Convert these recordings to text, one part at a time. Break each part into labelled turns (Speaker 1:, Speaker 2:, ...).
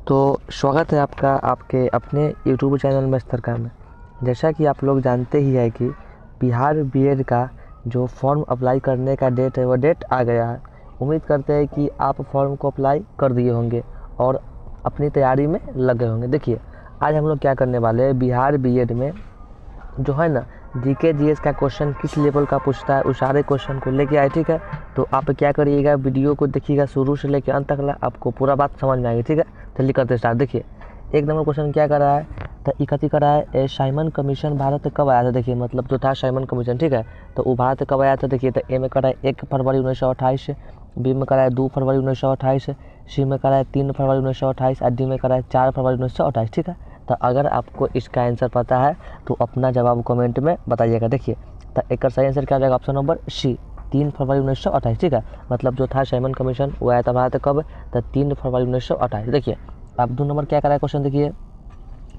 Speaker 1: तो स्वागत है आपका आपके अपने यूट्यूब चैनल मस्तरका में। जैसा कि आप लोग जानते ही है कि बिहार बीएड का जो फॉर्म अप्लाई करने का डेट है वो डेट आ गया है। उम्मीद करते हैं कि आप फॉर्म को अप्लाई कर दिए होंगे और अपनी तैयारी में लगे होंगे। देखिए, आज हम लोग क्या करने वाले हैं, बिहार बीएड में जो है ना जीके जीएस का क्वेश्चन किस लेवल का पूछता है उस सारे क्वेश्चन को लेके आए। ठीक है, तो आप क्या करिएगा, वीडियो को देखिएगा शुरू से लेकर अंत तक, आपको पूरा बात समझ में आएगी। ठीक है, जल्दी करते स्टार्ट। देखिए, एक नंबर क्वेश्चन क्या कर रहा है, तो इकट्ठी कर रहा है साइमन कमीशन भारत कब आया था। देखिए, मतलब जो था साइमन कमीशन, ठीक है, तो वो भारत कब आया था। देखिए, तो ए में करा है 1 फरवरी 1928, बी में करा है 2 फरवरी 1928, सी में करा है 3 फरवरी 1928 और डी में करा है 4 फरवरी 1928। ठीक है, तो अगर आपको इसका आंसर पता है तो अपना जवाब कमेंट में बताइएगा। देखिए, तो एक सही आंसर क्या जाएगा, ऑप्शन नंबर सी 3 फरवरी 1928। ठीक है, मतलब जो था साइमन कमीशन वो आया था भारत कब, तो 3 फरवरी 1928। देखिए, अब 2 नंबर क्या करा है क्वेश्चन, देखिए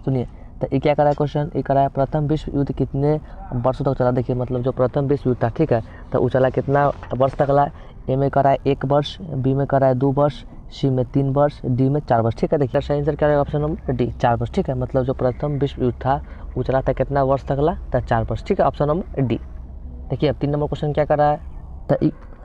Speaker 1: सुनिए, तो ये क्या करा है क्वेश्चन, ये करा है प्रथम विश्व युद्ध कितने वर्षों तक चला। देखिए, मतलब जो प्रथम विश्व युद्ध था, ठीक है, तो वो चला कितना वर्ष तक चला। ए में करा है 1 वर्ष, बी में करा है 2 वर्ष, सी में 3 वर्ष, डी में 4 वर्ष। ठीक है, देखिए सही आंसर क्या है, ऑप्शन नंबर डी 4 वर्ष। ठीक है, मतलब जो प्रथम विश्व युद्ध था वो चला था कितना वर्ष तक चला, था 4 वर्ष। ठीक है, ऑप्शन नंबर डी। देखिए, अब 3 नंबर क्वेश्चन क्या करा है, तो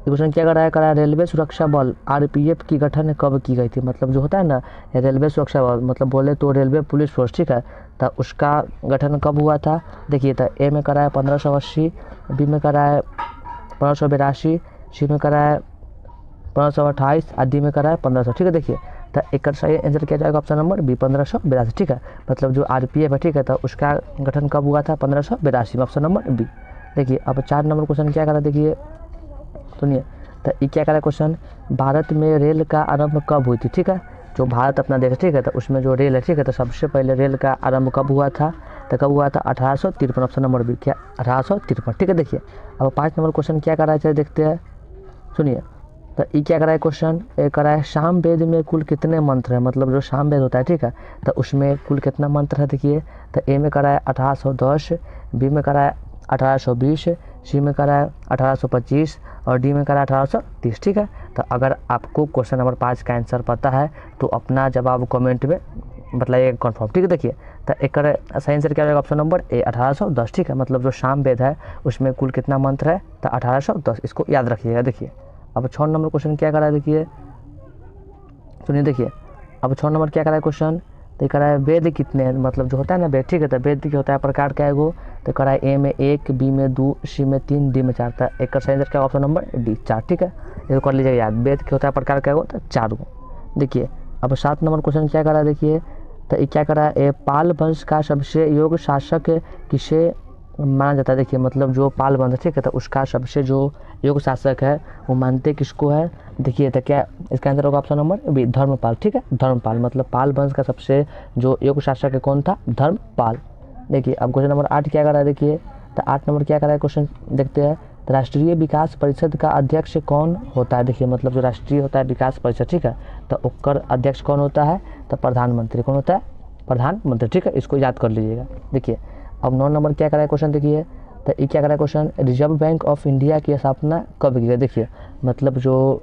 Speaker 1: क्वेश्चन क्या करा है रेलवे सुरक्षा बल आरपीएफ की गठन कब की गई थी। मतलब जो होता है ना रेलवे सुरक्षा बल, मतलब बोले तो रेलवे पुलिस फोर्स, ठीक है, तो उसका गठन कब हुआ था। देखिए, तो ए में करा है 1580, बी में करा है 1582, सी में करा है 1528 और डी में करा है 1500। ठीक है, देखिए, तो एक सही आंसर क्या जाएगा, ऑप्शन नंबर बी 1582। ठीक है, मतलब जो आरपीएफ है, ठीक है, तो उसका गठन कब हुआ था, 1582 में, ऑप्शन नंबर बी। देखिए, अब 4 नंबर क्वेश्चन क्या करा, देखिए सुनिए, तो ये क्या करा क्वेश्चन, भारत में रेल का आरंभ कब हुई थी। ठीक है, जो भारत अपना देश, ठीक है, तो उसमें जो रेल है, ठीक है, तो सबसे पहले रेल का आरंभ कब हुआ था, तो कब हुआ था 1853, ऑप्शन नंबर बी क्या 1853। ठीक है, देखिए, अब 5 नंबर क्वेश्चन क्या करा है देखते हैं, सुनिए, तो ये क्या करा है क्वेश्चन, ये करा है साम वेद में कुल कितने मंत्र है। मतलब जो साम वेद होता है, ठीक है, तो उसमें कुल कितना मंत्र है। देखिए, तो ए में करा है 1810, बी में करा है 1820, सी में करा है 1825 और डी में करा है 1830। ठीक है, तो अगर आपको क्वेश्चन नंबर 5 का आंसर पता है तो अपना जवाब कमेंट में बताइए कन्फर्म। ठीक है, देखिए, तो एक सही आंसर क्या रहेगा, ऑप्शन नंबर ए 1810। ठीक है, मतलब जो साम वेद है उसमें कुल कितना मंत्र है, तो 1810, इसको याद रखिएगा। देखिए, अब 6 नंबर क्वेश्चन क्या करा है, देखिए सुनिए, देखिए अब 6 नंबर क्या करा है क्वेश्चन, तो करा है वेद कितने हैं। मतलब जो होता है ना वेद, ठीक है, तो वेद की होता है प्रकार क्या है वो, तो करा है ए में 1, बी में 2, सी में 3, डी में 4। था एक सही आंसर क्या, ऑप्शन नंबर डी 4। ठीक है, इसको कर लीजिएगा याद, वेद की होता है प्रकार क्या है वो, तो 4 गो। देखिए, अब 7 नंबर क्वेश्चन क्या करा है, देखिए, तो ये क्या करा है, पाल वंश का सबसे योग शासक किसे माना जाता है। देखिए, मतलब जो पाल वंश, ठीक है, तो उसका सबसे जो योग शासक है वो मानते किसको है। देखिए, तो क्या इसका आंसर होगा, ऑप्शन नंबर बी धर्मपाल। ठीक है, धर्मपाल, मतलब पाल वंश का सबसे जो योग शासक है कौन था, धर्मपाल। देखिए, अब क्वेश्चन नंबर 8 क्या करा है, देखिए, तो 8 नंबर क्या करा है क्वेश्चन देखते हैं, तो राष्ट्रीय विकास परिषद का अध्यक्ष कौन होता है। देखिए, मतलब जो राष्ट्रीय होता है विकास परिषद, ठीक है, तो उसका अध्यक्ष कौन होता है, तो प्रधानमंत्री। कौन होता है, प्रधानमंत्री। ठीक है, इसको याद कर लीजिएगा। देखिए, अब 9 नंबर क्या करा है क्वेश्चन, देखिए, तो ये क्या करा है question, reserve bank of India की स्थापना कब की गई। देखिए, मतलब जो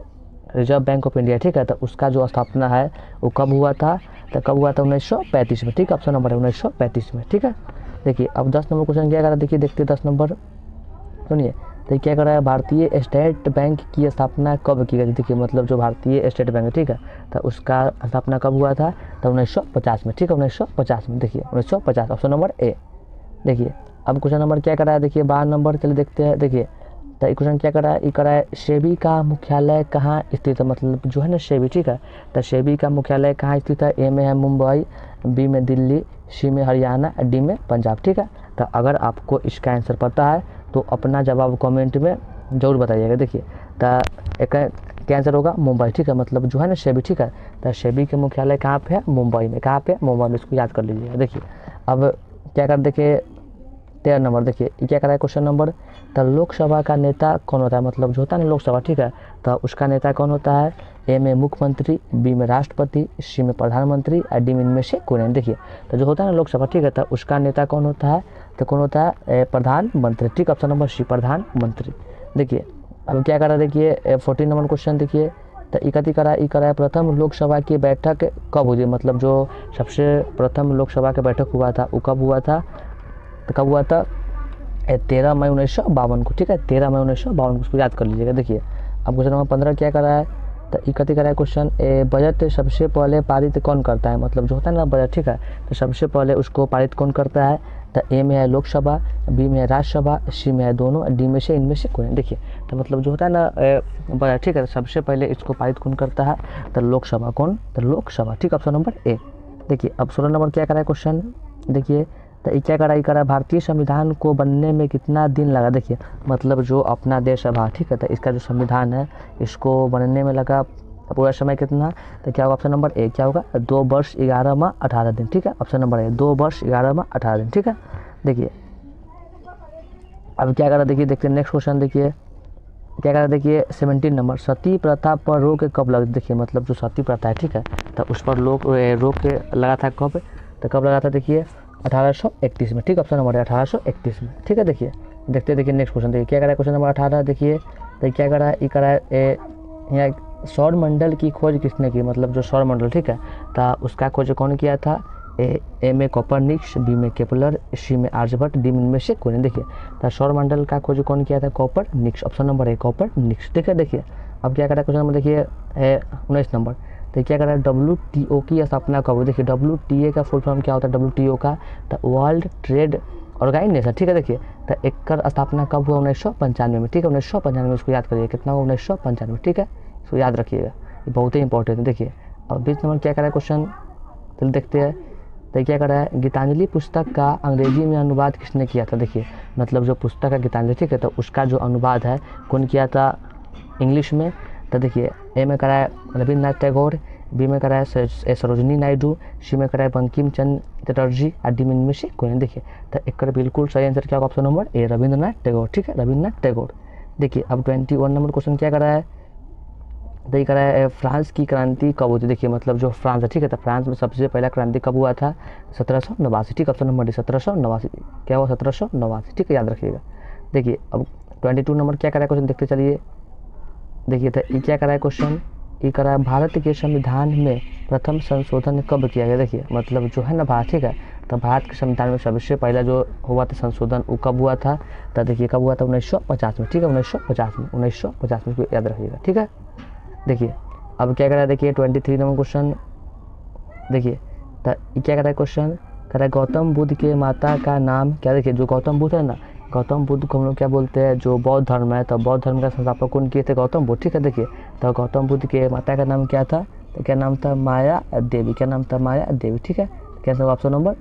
Speaker 1: रिजर्व बैंक ऑफ इंडिया, ठीक है, तो उसका जो स्थापना है वो कब हुआ था, तो कब हुआ था 1935 में। ठीक है, ऑप्शन नंबर है 1935 में। ठीक है, देखिए, अब 10 नंबर क्वेश्चन क्या करा, देखिए देखते 10 नंबर सुनिए, तो क्या करा है, भारतीय स्टेट बैंक की स्थापना कब की गई। देखिए, मतलब जो भारतीय स्टेट बैंक है, ठीक है, तो उसका स्थापना कब हुआ था, तो 1950 में। ठीक है, 1950 में। देखिए 1950, ऑप्शन नंबर ए। देखिए, अब क्वेश्चन नंबर क्या करा है, देखिए 12 नंबर, चलिए देखते हैं। देखिए, तो क्वेश्चन क्या करा है, ये करा है सेबी का मुख्यालय कहाँ स्थित है। मतलब जो है ना सेबी, ठीक है, तो सेबी का मुख्यालय कहाँ स्थित है, ए में है मुंबई, बी में दिल्ली, सी में हरियाणा, डी में पंजाब। ठीक है, तो अगर आपको इसका आंसर पता है तो अपना जवाब कमेंट में ज़रूर बताइएगा। देखिए, तो एक क्या आंसर होगा, मुंबई। ठीक है, मतलब जो है ना सेबी, ठीक है, तो सेबी के मुख्यालय कहाँ पे है, मुंबई में। कहाँ पे, मुंबई में, इसको याद कर लीजिएगा। देखिए, अब क्या कर, देखिए 13 नंबर, देखिए ये क्या करा है क्वेश्चन नंबर, तो लोकसभा का नेता कौन होता है। मतलब जो होता है ना लोकसभा, ठीक है, तो उसका नेता कौन होता है, ए में मुख्यमंत्री, बी में राष्ट्रपति, सी में प्रधानमंत्री और डी में इनमें से कोई नहीं। देखिए, तो जो होता है ना लोकसभा, ठीक है, तो उसका नेता कौन होता है, तो कौन होता है, प्रधानमंत्री। ठीक, ऑप्शन नंबर सी प्रधानमंत्री। देखिए, अब क्या करा, देखिए 14 नंबर क्वेश्चन, देखिए तो ई कथी करा, ई करा प्रथम लोकसभा की बैठक कब हुई, मतलब जो सबसे प्रथम लोकसभा की बैठक हुआ था वो कब हुआ था, तो कब हुआ था 13 मई 1952 को, ठीक है 13 मई 1952 को, उसको याद कर लीजिएगा। देखिए अब क्वेश्चन नंबर 15 क्या करा है, तो ई कथी करा है क्वेश्चन, बजट सबसे पहले पारित कौन करता है, मतलब जो होता है ना बजट, ठीक है, तो सबसे पहले उसको पारित कौन करता है, तो ए में है लोकसभा, बी में है राज्यसभा, सी में है दोनों, डी में से इनमें से कोई नहीं। देखिए तो मतलब जो होता है ना बजट, ठीक है, सबसे पहले इसको पारित कौन करता है, तो लोकसभा, कौन, तो लोकसभा, ठीक है, ऑप्शन नंबर ए। देखिए अब 16 नंबर क्या करा है क्वेश्चन, देखिए तो ये क्या करा, भारतीय संविधान को बनने में कितना दिन लगा। देखिए मतलब जो अपना देश है, ठीक है, तो इसका जो संविधान है इसको बनने में लगा पूरा समय कितना, तो क्या होगा ऑप्शन नंबर ए, क्या होगा 2 वर्ष 11 माह 18 दिन, ठीक है, ऑप्शन नंबर ए 2 वर्ष 11 माह 18 दिन, ठीक है। देखिए अब क्या करा, देखिए देखते हैं नेक्स्ट क्वेश्चन, देखिए क्या करा, देखिए 17 नंबर, सती प्रथा पर रोक कब लगा। देखिए मतलब जो सती प्रथा है, ठीक है, तो उस पर रोक लगा था कब, तो कब लगा था, देखिए 1831 में, ठीक, ऑप्शन नंबर है 1831 में, ठीक है। देखिए देखिए नेक्स्ट क्वेश्चन, देखिए क्या करा है क्वेश्चन नंबर 18, देखिए तो क्या करा है, ये करा है यहाँ सौर मंडल की खोज किसने की, मतलब जो सौर मंडल, ठीक है, तो उसका खोज कौन किया था, ए में कोपरनिक्स, बी में केपलर, सी में आर्यभट्ट, डी में इनमें से कोई नहीं। देखिए तो सौर मंडल का खोज कौन किया था, कोपरनिक्स, ऑप्शन नंबर ए कोपरनिक्स, ठीक है। देखिए अब क्या करा क्वेश्चन नंबर, देखिए 19 नंबर, तो क्या करा है WTO की स्थापना कब हुई। देखिए WTA का फुल फॉर्म क्या होता है, WTO का, तो वर्ल्ड ट्रेड ऑर्गेनाइजेशन, ठीक है। देखिए तो एक स्थापना कब हुआ, 1995 में, ठीक है, 1995 में, इसको याद करिए कितना हुआ, 1995, ठीक है, इसको याद रखिएगा, ये बहुत ही इंपॉर्टेंट है। देखिए अब 20 नंबर क्या करा है क्वेश्चन, तो देखते हैं, तो क्या करा है, गीतांजलि पुस्तक का अंग्रेजी में अनुवाद किसने किया था। देखिए मतलब जो पुस्तक है गीतांजलि, ठीक है, तो उसका जो अनुवाद है कौन किया था इंग्लिश में, तो देखिए ए में करा है रविन्द्रनाथ टैगोर, बी में करा है सरोजनी नायडू, सी में करा है बंकिम चंद्र चटर्जी, और डी में से कोई नहीं। देखिए तो एक बिल्कुल सही आंसर क्या होगा, option number A Rabindranath Tagore, ठीक है, रविन्द्रनाथ टैगोर। देखिए अब 21 नंबर क्वेश्चन क्या करा है, तो ये करा है फ्रांस की क्रांति कब हुई थी। देखिए मतलब जो फ्रांस है, ठीक है, तो फ्रांस में सबसे पहला क्रांति कब हुआ था, 1789, ठीक है, ऑप्शन नंबर डी 1789, क्या हुआ 1789, ठीक है, याद रखिएगा। देखिए अब 22 नंबर क्या करा है क्वेश्चन, देखते चलिए। देखिए तो ये क्या करा है क्वेश्चन, ये करा है भारत के संविधान में प्रथम संशोधन कब किया गया। देखिए मतलब जो है ना भारत, ठीक है, तो भारत के संविधान में सबसे पहला जो हुआ था संशोधन वो कब हुआ था, तो देखिए कब हुआ था 1950 में, ठीक है, 1950 में, याद रखिएगा, ठीक है। देखिए अब क्या करा है, देखिए 23 नंबर क्वेश्चन, देखिए तो ये क्या करा है क्वेश्चन, करा है गौतम बुद्ध के माता का नाम क्या। देखिए जो गौतम बुद्ध है ना, गौतम बुद्ध को हम लोग क्या बोलते हैं, जो बौद्ध धर्म है, तो बौद्ध धर्म का संस्थापक कौन किए थे, गौतम बुद्ध, ठीक है। देखिए तो गौतम बुद्ध के माता का नाम क्या था, तो क्या नाम था, माया देवी, क्या नाम था, माया देवी, ठीक है, क्या सब ऑप्शन नंबर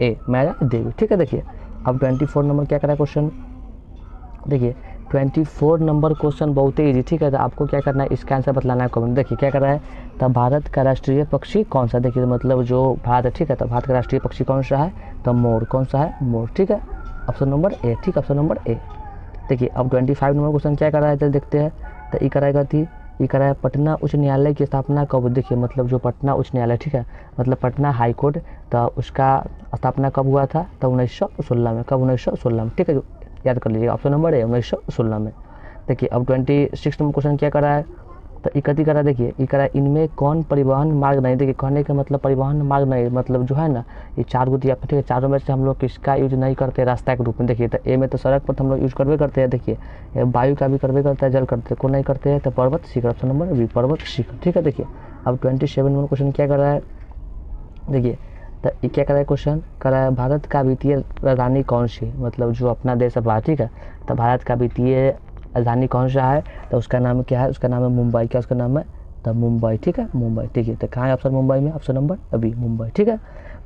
Speaker 1: ए माया देवी, ठीक है। देखिए अब 24 नंबर क्या करा है क्वेश्चन, देखिए 24 नंबर क्वेश्चन बहुत ही ईजी, ठीक है, तो आपको क्या करना है, इसका आंसर बतलाना है कमेंट। देखिए क्या कर रहा है, तो भारत का राष्ट्रीय पक्षी कौन सा। देखिए मतलब जो भारत है, ठीक है, तो भारत का राष्ट्रीय पक्षी कौन सा है, तो मोर, कौन सा है, मोर, ठीक है, ऑप्शन नंबर ए, ठीक है, ऑप्शन नंबर ए। देखिए अब 25 नंबर क्वेश्चन क्या कर रहा है, तो देखते हैं, तो ये कराएगा थी, ये करा है पटना उच्च न्यायालय की स्थापना कब। देखिए मतलब जो पटना उच्च न्यायालय, ठीक है, मतलब पटना हाई कोर्ट, तो उसका स्थापना कब हुआ था, तो 1916 में, कब 1916 में, ठीक है, याद कर लीजिएगा, ऑप्शन नंबर ए 1916 में। देखिए अब 26 नंबर क्वेश्चन क्या करा है, तो इकती करा, देखिए ये करा इनमें कौन परिवहन मार्ग नहीं। देखिए कहने का मतलब परिवहन मार्ग नहीं, मतलब जो है ना ये 4 गो दिया, ठीक है, चारों में से हम लोग किसका यूज नहीं करते, रास्ता के रूप में। देखिए तो ए में तो सड़क पर हम लोग यूज करवे करते हैं, देखिए वायु का भी करवे करता है, जल करते को नहीं करते हैं, तो पर्वत शिखर, ऑप्शन नंबर बी पर्वत शिखर, ठीक है। देखिए अब 27 नंबर क्वेश्चन क्या कर रहा है, देखिए तो ये क्या करा है क्वेश्चन, करा है भारत का वित्तीय राजधानी कौन सी, मतलब जो अपना देश है भारत, ठीक है, तो भारत का वित्तीय राजधानी कौन सा है, तो उसका नाम क्या है, उसका नाम है मुंबई, क्या उसका नाम है, तो मुंबई, ठीक है, मुंबई, ठीक है, तो कहाँ है ऑप्शन मुंबई में, ऑप्शन नंबर अभी मुंबई, ठीक है।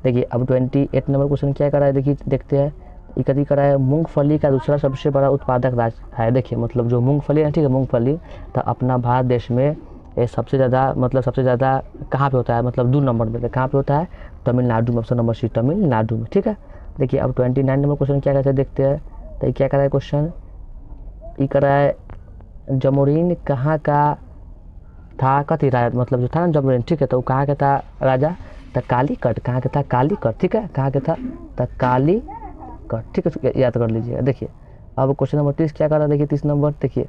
Speaker 1: देखिए अब 28 नंबर क्वेश्चन क्या करा है, देखिए देखते हैं, इकती करा है मूंगफली का दूसरा सबसे बड़ा उत्पादक राज्य है। देखिए मतलब जो मूंगफली है, ठीक है, मूंगफली तो अपना भारत देश में ये सबसे ज़्यादा, मतलब सबसे ज़्यादा कहाँ पे होता है, मतलब 2 नंबर में, कहाँ पे होता है, तमिलनाडु में, ऑप्शन नंबर सी तमिलनाडु में, ठीक है। देखिए अब 29 नंबर क्वेश्चन क्या कहते हैं, देखते हैं, तो क्या करा है क्वेश्चन, ये करा है जमोरीन कहाँ का था, कथी राजा, मतलब जो था ना जमोरीन, ठीक है, तो वो कहाँ का था राजा, तो कालीकट, कहाँ का था, कालीकट, ठीक है, कहाँ का था, तो कालीकट, ठीक है, याद कर लीजिएगा। देखिए अब क्वेश्चन नंबर 30 क्या कर रहा है, देखिए 30 नंबर, देखिए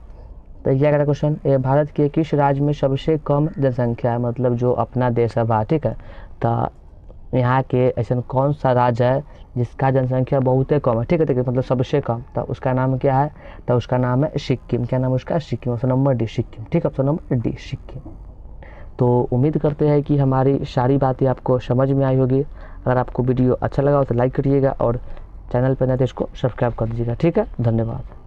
Speaker 1: तो ये अगला क्वेश्चन, भारत के किस राज्य में सबसे कम जनसंख्या है, मतलब जो अपना देश है भारत, ठीक है। तो यहाँ के ऐसा कौन सा राज्य है जिसका जनसंख्या बहुत ही कम है, ठीक है, देखिए मतलब सबसे कम, तो उसका नाम क्या है, तो उसका नाम है सिक्किम। क्या नाम है उसका, Sikkim. Option number D Sikkim, ठीक है, ऑप्शन नंबर डी सिक्किम। तो उम्मीद करते हैं कि हमारी सारी बातें आपको समझ में आई होगी। अगर आपको वीडियो अच्छा लगा हो तो लाइक करिएगा और चैनल पर नहीं तो इसको सब्सक्राइब कर दीजिएगा, ठीक है। धन्यवाद।